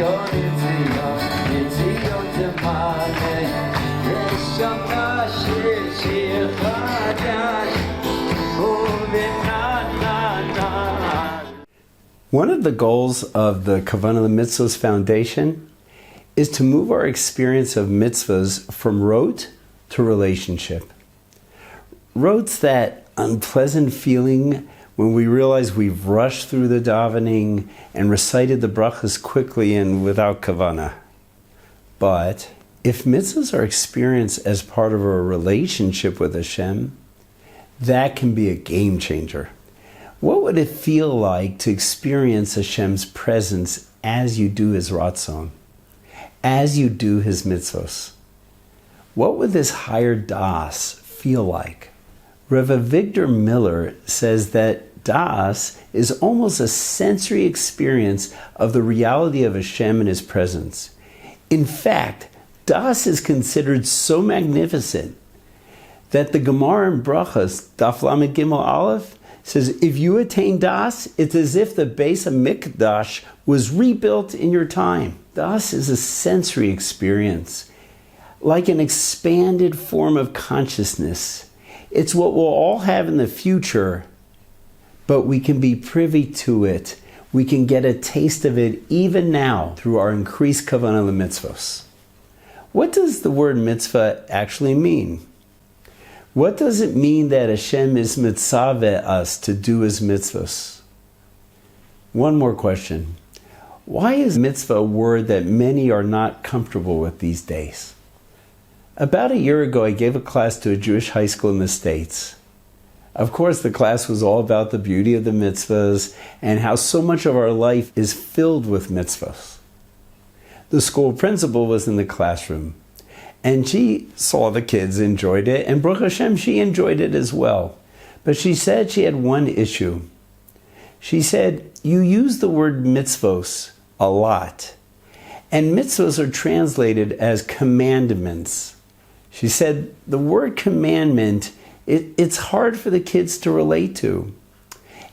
One of the goals of the Kavanah Mitzvahs Foundation is to move our experience of mitzvahs from rote to relationship. Rote's that unpleasant feeling when we realize we've rushed through the davening and recited the brachas quickly and without kavanah. But if mitzvahs are experienced as part of a relationship with Hashem, that can be a game changer. What would it feel like to experience Hashem's presence as you do His ratzon, as you do His mitzvos? What would this higher das feel like? Rabbi Victor Miller says that das is almost a sensory experience of the reality of Hashem and His presence. In fact, das is considered so magnificent that the Gemara in Brachas, Daf Lamed Gimel Aleph, says if you attain das, it's as if the Beis HaMikdash was rebuilt in your time. Das is a sensory experience, like an expanded form of consciousness. It's what we'll all have in the future, but we can be privy to it. We can get a taste of it even now through our increased kavanah l'mitzvos. What does the word mitzvah actually mean? What does it mean that Hashem is mitzaveh us to do His mitzvahs? One more question. Why is mitzvah a word that many are not comfortable with these days? About a year ago, I gave a class to a Jewish high school in the States. Of course, the class was all about the beauty of the mitzvahs and how so much of our life is filled with mitzvahs. The school principal was in the classroom, and she saw the kids enjoyed it, and Baruch Hashem, she enjoyed it as well. But she said she had one issue. She said, you use the word mitzvos a lot, and mitzvos are translated as commandments. She said, the word commandment, it's hard for the kids to relate to.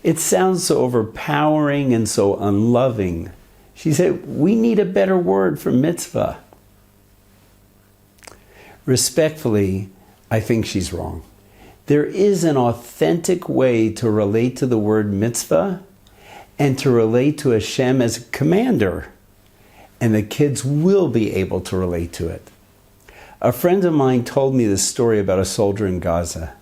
It sounds so overpowering and so unloving. She said, we need a better word for mitzvah. Respectfully, I think she's wrong. There is an authentic way to relate to the word mitzvah and to relate to Hashem as a commander, and the kids will be able to relate to it. A friend of mine told me this story about a soldier in Gaza.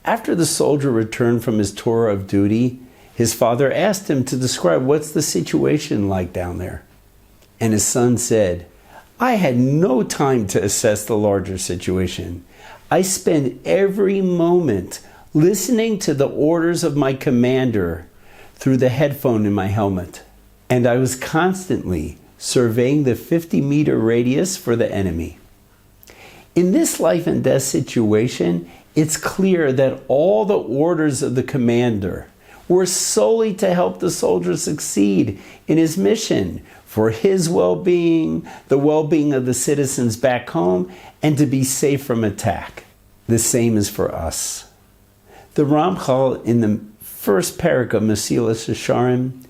After the soldier returned from his tour of duty, his father asked him to describe what's the situation like down there. And his son said, I had no time to assess the larger situation. I spent every moment listening to the orders of my commander through the headphone in my helmet. And I was constantly surveying the 50-meter radius for the enemy. In this life and death situation, it's clear that all the orders of the commander were solely to help the soldier succeed in his mission for his well-being, the well-being of the citizens back home, and to be safe from attack. The same is for us. The Ramchal in the first parak of Mesilas Yesharim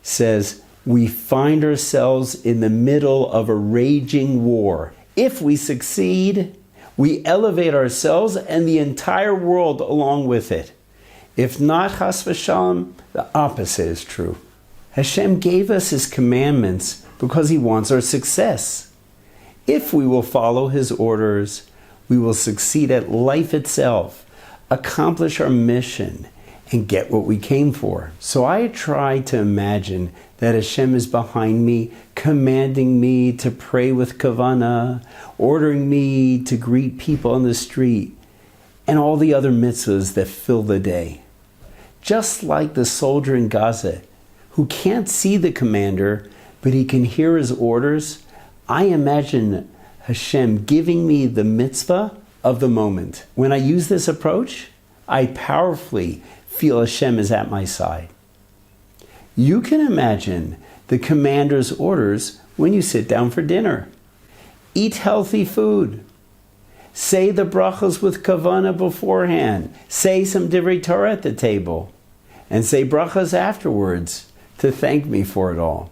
says, we find ourselves in the middle of a raging war. If we succeed, we elevate ourselves and the entire world along with it. If not, chas v'shalom, the opposite is true. Hashem gave us His commandments because He wants our success. If we will follow His orders, we will succeed at life itself, accomplish our mission, and get what we came for. So I try to imagine that Hashem is behind me, commanding me to pray with kavanah, ordering me to greet people on the street, and all the other mitzvahs that fill the day. Just like the soldier in Gaza, who can't see the commander, but he can hear his orders, I imagine Hashem giving me the mitzvah of the moment. When I use this approach, I powerfully feel Hashem is at my side. You can imagine the commander's orders when you sit down for dinner. Eat healthy food. Say the brachos with kavanah beforehand. Say some divrei Torah at the table. And say brachos afterwards to thank me for it all.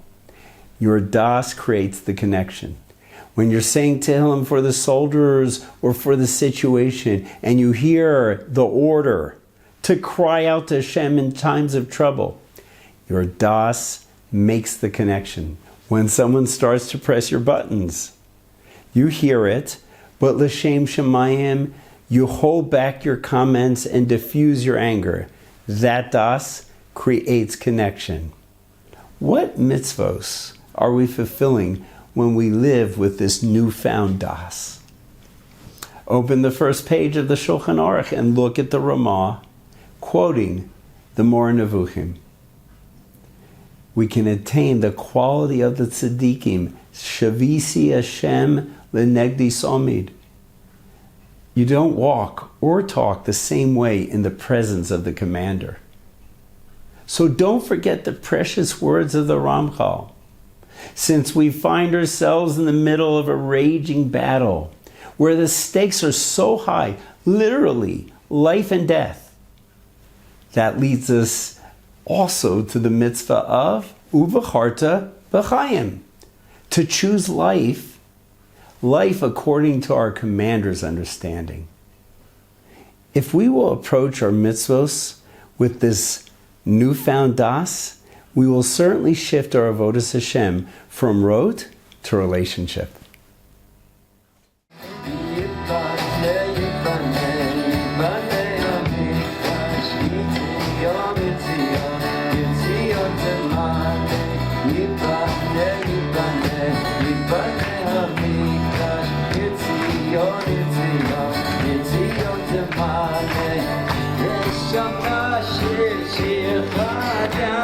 Your das creates the connection. When you're saying Tehillim for the soldiers or for the situation, and you hear the order to cry out to Hashem in times of trouble, your das makes the connection. When someone starts to press your buttons, you hear it, but l'shem shemayim, you hold back your comments and diffuse your anger. That das creates connection. What mitzvos are we fulfilling when we live with this newfound das? Open the first page of the Shulchan Aruch and look at the Ramah, quoting the Moreh Nevuchim. We can attain the quality of the tzaddikim, Shavisi Hashem lenegdi somid. You don't walk or talk the same way in the presence of the commander. So don't forget the precious words of the Ramchal. Since we find ourselves in the middle of a raging battle, where the stakes are so high, literally life and death, that leads us also to the mitzvah of Uvacharta b'chayim, to choose life according to our commander's understanding. If we will approach our mitzvos with this newfound das, we will certainly shift our avodas Hashem from rote to relationship. Shir shir chadam